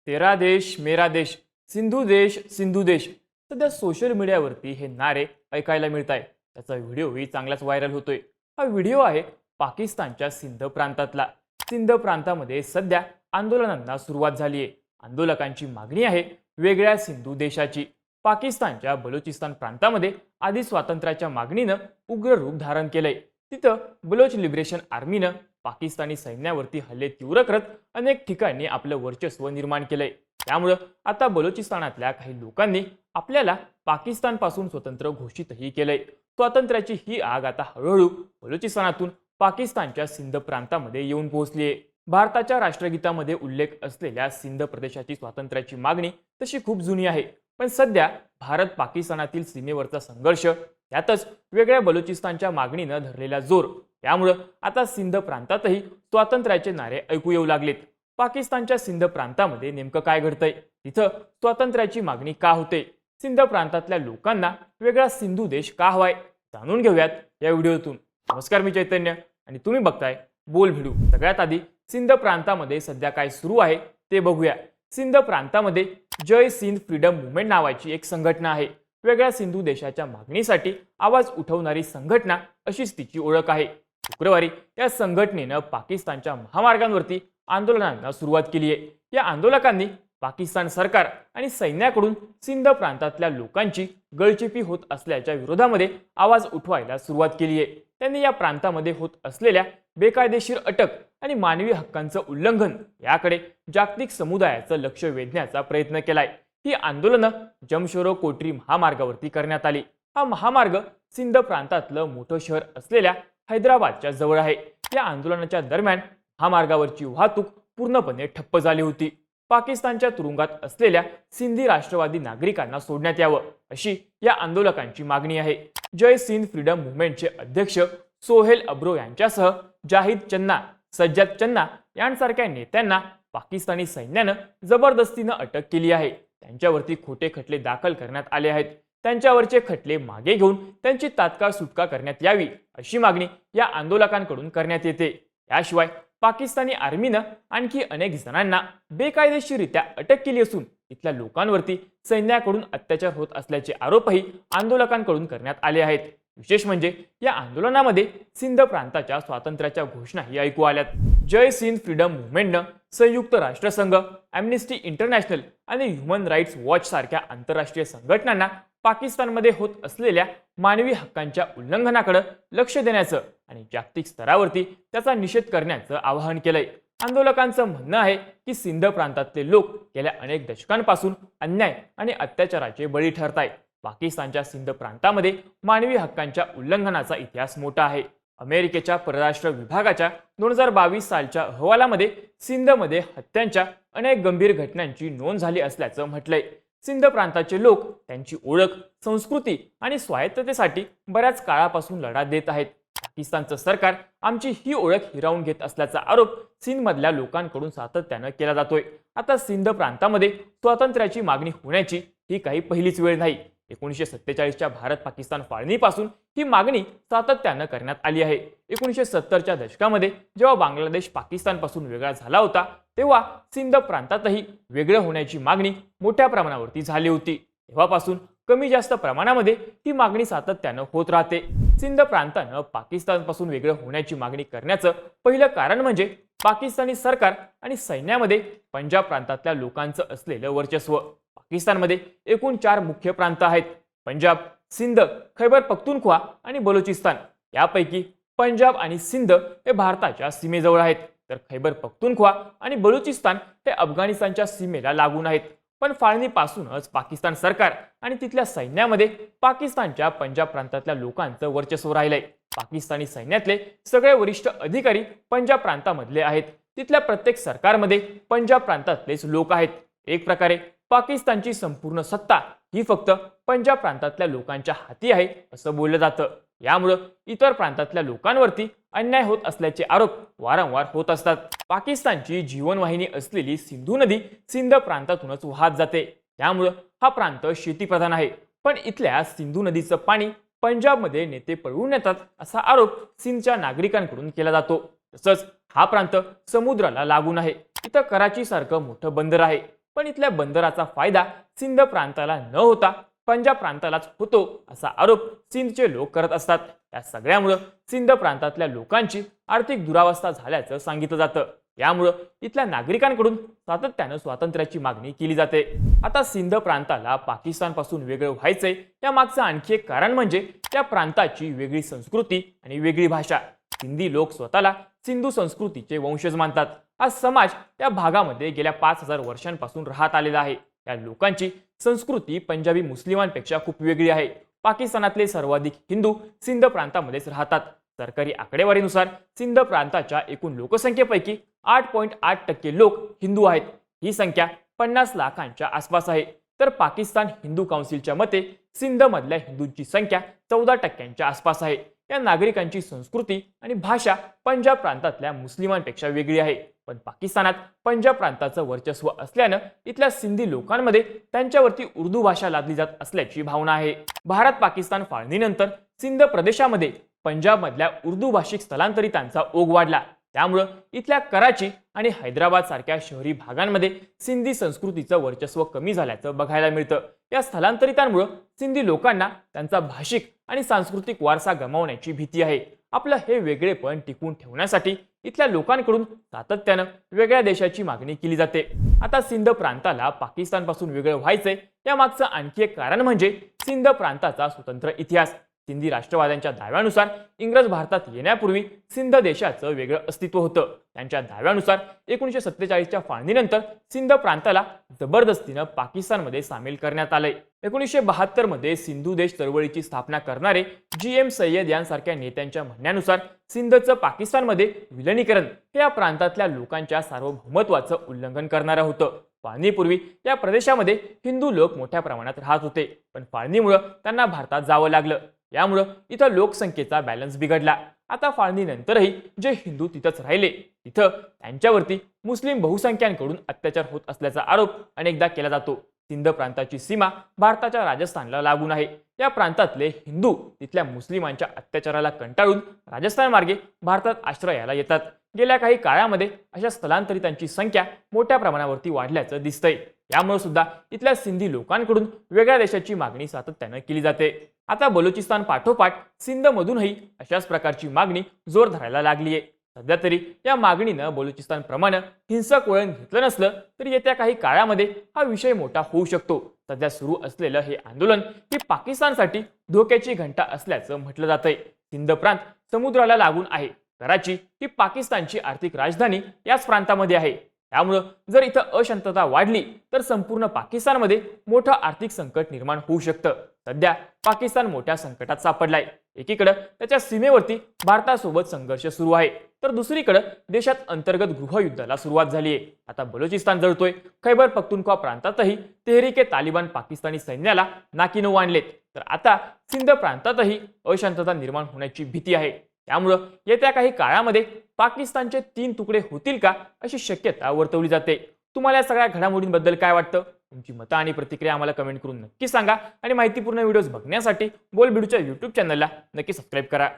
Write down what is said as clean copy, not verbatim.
तेरा देश मेरा देश, सिंधू देश सिंधू देश. सध्या सोशल मीडियावरती हे नारे ऐकायला मिळत आहेत. त्याचा व्हिडिओही चांगलाच व्हायरल होतोय. हा व्हिडिओ आहे पाकिस्तानच्या सिंध प्रांतातला. सिंध प्रांतामध्ये सध्या आंदोलनांना सुरुवात झाली आहे. आंदोलकांची मागणी आहे वेगळ्या सिंधू देशाची. पाकिस्तानच्या बलुचिस्तान प्रांतामध्ये आधी स्वातंत्र्याच्या मागणीनं उग्र रूप धारण केलंय. तिथं बलोच लिबरेशन आर्मीनं पाकिस्तानी सैन्यावरती हल्ले तीव्र करत अनेक ठिकाणी आपलं वर्चस्व निर्माण केलंय. त्यामुळं आता बलुचिस्तानातल्या काही लोकांनी आपल्याला पाकिस्तानपासून स्वतंत्र घोषितही केलंय. स्वातंत्र्याची ही आग आता हळूहळू बलुचिस्तानातून पाकिस्तानच्या सिंध प्रांतामध्ये येऊन पोहोचली आहे. भारताच्या राष्ट्रगीतामध्ये उल्लेख असलेल्या सिंध प्रदेशाची स्वातंत्र्याची मागणी तशी खूप जुनी आहे. पण सध्या भारत पाकिस्तानातील सीमेवरचा संघर्ष, त्यातच वेगळ्या बलुचिस्तानच्या मागणीनं धरलेला जोर, त्यामुळं आता सिंध प्रांतातही स्वातंत्र्याचे नारे ऐकू येऊ लागलेत. पाकिस्तानच्या सिंध प्रांतामध्ये नेमकं काय घडतंय, तिथं स्वातंत्र्याची मागणी का होते, सिंध प्रांतातल्या लोकांना वेगळा सिंधू देश का हवाय, जाणून घेऊयात या व्हिडिओतून. नमस्कार, मी चैतन्य आणि तुम्ही बघताय बोल भिडू. सगळ्यात आधी सिंध प्रांतामध्ये सध्या काय सुरू आहे ते बघूया. सिंध प्रांतामध्ये जय सिंध फ्रीडम मुवमेंट नावाची एक संघटना आहे. वेगळ्या सिंधू देशाच्या मागणीसाठी आवाज उठवणारी संघटना अशीच तिची ओळख आहे. शुक्रवारी या संघटनेनं पाकिस्तानच्या महामार्गांवरती आंदोलनांना सुरुवात केली आहे. या आंदोलकांनी पाकिस्तान सरकार आणि सैन्याकडून सिंध प्रांतातल्या लोकांची गळचेपी होत असल्याच्या विरोधामध्ये आवाज उठवायला सुरुवात केली आहे. त्यांनी या प्रांतामध्ये होत असलेल्या बेकायदेशीर अटक आणि मानवी हक्कांचं उल्लंघन याकडे जागतिक समुदायाचं लक्ष वेधण्याचा प्रयत्न केलाय. ही आंदोलनं जमशोरो कोटरी महामार्गावरती करण्यात आली. हा महामार्ग सिंध प्रांतातलं मोठं शहर असलेल्या हैदराबादच्या जवळ आहे. या आंदोलनाच्या दरम्यान महामार्गावरची वाहतूक पूर्णपणे ठप्प झाली होती. पाकिस्तानच्या तुरुंगात असलेल्या सिंधी राष्ट्रवादी नागरिकांना सोडण्यात यावं अशी या आंदोलकांची मागणी आहे. जय सिंध फ्रीडम मुवमेंटचे अध्यक्ष सोहेल अब्रो यांच्यासह जाहिद चन्ना, सज्जाद चन्ना यांसारख्या नेत्यांना पाकिस्तानी सैन्यानं जबरदस्तीनं अटक केली आहे. त्यांच्यावरती खोटे खटले दाखल करण्यात आले आहेत. त्यांच्यावरचे खटले मागे घेऊन त्यांची तात्काळ सुटका करण्यात यावी अशी मागणी या आंदोलकांकडून करण्यात येते. याशिवाय पाकिस्तानी आर्मीनं आणखी अनेक जणांना बेकायदेशीररित्या अटक केली असून इथल्या लोकांवरती सैन्याकडून अत्याचार होत असल्याचे आरोपही आंदोलकांकडून करण्यात आले आहेत. विशेष म्हणजे या आंदोलनामध्ये सिंध प्रांताच्या स्वातंत्र्याच्या घोषणाही ऐकू आल्यात. जय सिंध फ्रीडम मुवमेंटनं संयुक्त राष्ट्रसंघ, ॲम्नेस्टी इंटरनॅशनल आणि ह्युमन राईट्स वॉच सारख्या आंतरराष्ट्रीय संघटनांना पाकिस्तानमध्ये होत असलेल्या मानवी हक्कांच्या उल्लंघनाकडे लक्ष देण्याचं आणि जागतिक स्तरावरती त्याचा निषेध करण्याचं आवाहन केलंय. आंदोलकांचं म्हणणं आहे की सिंध प्रांतातले लोक गेल्या अनेक दशकांपासून अन्याय आणि अत्याचाराचे बळी ठरत आहेत. पाकिस्तानच्या सिंध प्रांतामध्ये मानवी हक्कांच्या उल्लंघनाचा इतिहास मोठा आहे. अमेरिकेच्या परराष्ट्र विभागाच्या 2022 सालच्या अहवालामध्ये सिंधमध्ये हत्यांच्या अनेक गंभीर घटनांची नोंद झाली असल्याचं म्हटलंय. सिंध प्रांताचे लोक त्यांची ओळख, संस्कृती आणि स्वायत्ततेसाठी बऱ्याच काळापासून लढा देत आहेत. पाकिस्तानचं सरकार आमची ही ओळख हिरावून घेत असल्याचा आरोप सिंधमधल्या लोकांकडून सातत्यानं केला जातोय. आता सिंध प्रांतामध्ये स्वातंत्र्याची मागणी होण्याची ही काही पहिलीच वेळ नाही. 1947च्या भारत पाकिस्तान फाळणीपासून ही मागणी सातत्यानं करण्यात आली आहे. 1970च्या दशकामध्ये जेव्हा बांगलादेश पाकिस्तानपासून वेगळा झाला होता तेव्हा सिंध प्रांतातही वेगळं होण्याची मागणी मोठ्या प्रमाणावरती झाली होती. तेव्हापासून कमी जास्त प्रमाणामध्ये ही मागणी सातत्यानं होत राहते. सिंध प्रांतानं पाकिस्तानपासून वेगळं होण्याची मागणी करण्याचं पहिलं कारण म्हणजे पाकिस्तानी सरकार आणि सैन्यामध्ये पंजाब प्रांतातल्या लोकांचं असलेलं वर्चस्व. पाकिस्तानमध्ये एकूण 4 मुख्य प्रांत आहेत: पंजाब, सिंध, खैबर पख्तूनख्वा आणि बलुचिस्तान. यापैकी पंजाब आणि सिंध हे भारताच्या सीमेजवळ आहेत, तर खैबर पख्तूनख्वा आणि बलुचिस्तान हे अफगाणिस्तानच्या सीमेला लागून आहेत. पण फाळणीपासूनच पाकिस्तान सरकार आणि तिथल्या सैन्यामध्ये पाकिस्तानच्या पंजाब प्रांतातल्या लोकांचं वर्चस्व राहिलंय. पाकिस्तानी सैन्यातले सगळे वरिष्ठ अधिकारी पंजाब प्रांतामधले आहेत. तिथल्या प्रत्येक सरकारमध्ये पंजाब प्रांतातलेच लोक आहेत. एक प्रकारे पाकिस्तानची संपूर्ण सत्ता ही फक्त पंजाब प्रांतातल्या लोकांच्या हाती आहे असं बोललं जातं. यामुळं इतर प्रांतातल्या लोकांवरती अन्याय होत असल्याचे आरोप वारंवार होत असतात. पाकिस्तानची जीवनवाहिनी असलेली सिंधू नदी सिंध प्रांतातूनच वाहत जाते. त्यामुळं हा प्रांत शेतीप्रधान आहे. पण इथल्या सिंधू नदीचं पाणी पंजाबमध्ये नेते पळवून नेतात असा आरोप सिंधच्या नागरिकांकडून केला जातो. तसंच हा प्रांत समुद्राला लागून आहे. इथं कराची सारखं मोठं बंदर आहे. पण इथल्या बंदराचा फायदा सिंध प्रांताला न होता पंजाब प्रांतालाच होतो असा आरोप सिंधचे लोक करत असतात। या सगळ्यामुळे सिंध प्रांतातल्या लोकांची आर्थिक दुरावस्था झाल्याचं सांगितलं जातं। यामुळे इथल्या नागरिकांकडून सातत्यानं स्वातंत्र्याची मागणी केली जाते। आता सिंध प्रांताला पाकिस्तानपासून वेगळं व्हायचंय या मागचं आणखी एक कारण म्हणजे त्या प्रांताची वेगळी संस्कृती आणि वेगळी भाषा। सिंधी लोक स्वतःला सिंधू संस्कृतीचे वंशज मानतात। हा समाज त्या भागामध्ये गेल्या 5000 वर्षांपासून राहत आलेला आहे। या लोकांची संस्कृती पंजाबी मुस्लिमांपेक्षा खूप वेगळी आहे। पाकिस्तानातले सर्वाधिक हिंदू सिंध प्रांतामध्येच राहतात। सरकारी आकडेवारीनुसार सिंध प्रांताच्या एकूण लोकसंख्येपैकी 8.8% लोक हिंदू आहेत। ही संख्या 50 लाखांच्या आसपास आहे। तर पाकिस्तान हिंदू काउन्सिलच्या मते सिंध मधल्या हिंदूंची संख्या 14% आसपास आहे। या नागरिकांची संस्कृती आणि भाषा पंजाब प्रांतातल्या मुस्लिमांपेक्षा वेगळी आहे। पण पाकिस्तानात पंजाब प्रांताचं वर्चस्व असल्यानं इथल्या सिंधी लोकांमध्ये त्यांच्यावरती उर्दू भाषा लादली जात असल्याची भावना आहे। भारत पाकिस्तान फाळणीनंतर सिंध प्रदेशामध्ये पंजाब मधल्या उर्दू भाषिक स्थलांतरितांचा ओघ वाढला। त्यामुळे इथल्या कराची आणि हैदराबाद सारख्या शहरी भागांमध्ये सिंधी संस्कृतीचं वर्चस्व कमी झाल्याचं बघायला मिळतं। या स्थलांतरितांमुळे सिंधी लोकांना त्यांचा भाषिक आणि सांस्कृतिक वारसा गमावण्याची भीती आहे। आपलं हे वेगळेपण टिकवून ठेवण्यासाठी इथल्या लोकांकडून सातत्यानं वेगळ्या देशाची मागणी केली जाते। आता सिंध प्रांताला पाकिस्तानपासून वेगळं व्हायचंय या मागचं आणखी एक कारण म्हणजे सिंध प्रांताचा स्वतंत्र इतिहास। सिंधी राष्ट्रवाद्यांच्या दाव्यानुसार इंग्रज भारतात येण्यापूर्वी सिंध देशाचं वेगळं अस्तित्व होतं। त्यांच्या दाव्यानुसार 1947च्या फाळणीनंतर सिंध प्रांताला जबरदस्तीनं पाकिस्तानमध्ये सामील करण्यात आलंय। 1972 मध्ये सिंधू देश चळवळीची स्थापना करणारे GM सय्यद यांसारख्या नेत्यांच्या म्हणण्यानुसार सिंधचं पाकिस्तानमध्ये विलिनीकरण हे या प्रांतातल्या लोकांच्या सार्वभौमत्वाचं उल्लंघन करणारं होतं। फाळणीपूर्वी या प्रदेशामध्ये हिंदू लोक मोठ्या प्रमाणात राहत होते, पण फाळणीमुळे त्यांना भारतात जावं लागलं। यामुळे इथं लोकसंख्येचा बॅलन्स बिघडला। आता फाळणीनंतरही जे हिंदू तिथंच राहिले तिथं त्यांच्यावरती मुस्लिम बहुसंख्यांकडून अत्याचार होत असल्याचा आरोप अनेकदा केला जातो। सिंध प्रांताची सीमा भारताच्या राजस्थानला लागून आहे। या प्रांतातले हिंदू तिथल्या मुस्लिमांच्या अत्याचाराला कंटाळून राजस्थान मार्गे भारतात आश्रयाला येतात। गेल्या काही काळामध्ये अशा स्थलांतरितांची संख्या मोठ्या प्रमाणावरती वाढल्याचं दिसतंय। यामुळे सुद्धा इथल्या सिंधी लोकांकडून वेगळ्या देशाची मागणी सातत्यानं केली जाते। आता बलुचिस्तान पाठोपाठ सिंध मधूनही अशाच प्रकारची मागणी जोर धरायला लागली आहे। सध्या तरी या मागणीनं बलुचिस्तान प्रमाणे हिंसक वळण घेतलं नसलं तरी येत्या काही काळामध्ये हा विषय मोठा होऊ शकतो। सध्या सुरू असलेलं हे आंदोलन ही पाकिस्तानसाठी धोक्याची घंटा असल्याचं म्हटलं जातंय। सिंध प्रांत समुद्राला लागून आहे। कराची ही पाकिस्तानची आर्थिक राजधानी याच प्रांतामध्ये आहे। त्यामुळे जर इथं अशांतता वाढली तर संपूर्ण पाकिस्तानमध्ये मोठं आर्थिक संकट निर्माण होऊ शकतं। सध्या पाकिस्तान मोठ्या संकटात सापडलाय। एकीकडे त्याच्या सीमेवरती भारतासोबत संघर्ष सुरू आहे, तर दुसरीकडे देशात अंतर्गत गृहयुद्धाला सुरुवात झाली आहे। आता बलुचिस्तान जळतोय। खैबर पख्तूनख्वा प्रांतातही तेहरीके तालिबान पाकिस्तानी सैन्याला नाकीनऊ आणलेत, तर आता सिंध प्रांतातही अशांतता निर्माण होण्याची भीती आहे। त्यामुळे येत्या काही काळामध्ये पाकिस्तानचे 3 तुकडे होतील का अशी शक्यता वर्तवली जाते। तुम्हाला या सगळ्या घडामोडींबद्दल काय वाटतं? तुमची मतं आणि प्रतिक्रिया आम्हाला कमेंट करून नक्की सांगा आणि माहितीपूर्ण व्हिडिओज बघण्यासाठी बोलबिडूच्या YouTube चॅनलला नक्की सबस्क्राईब करा।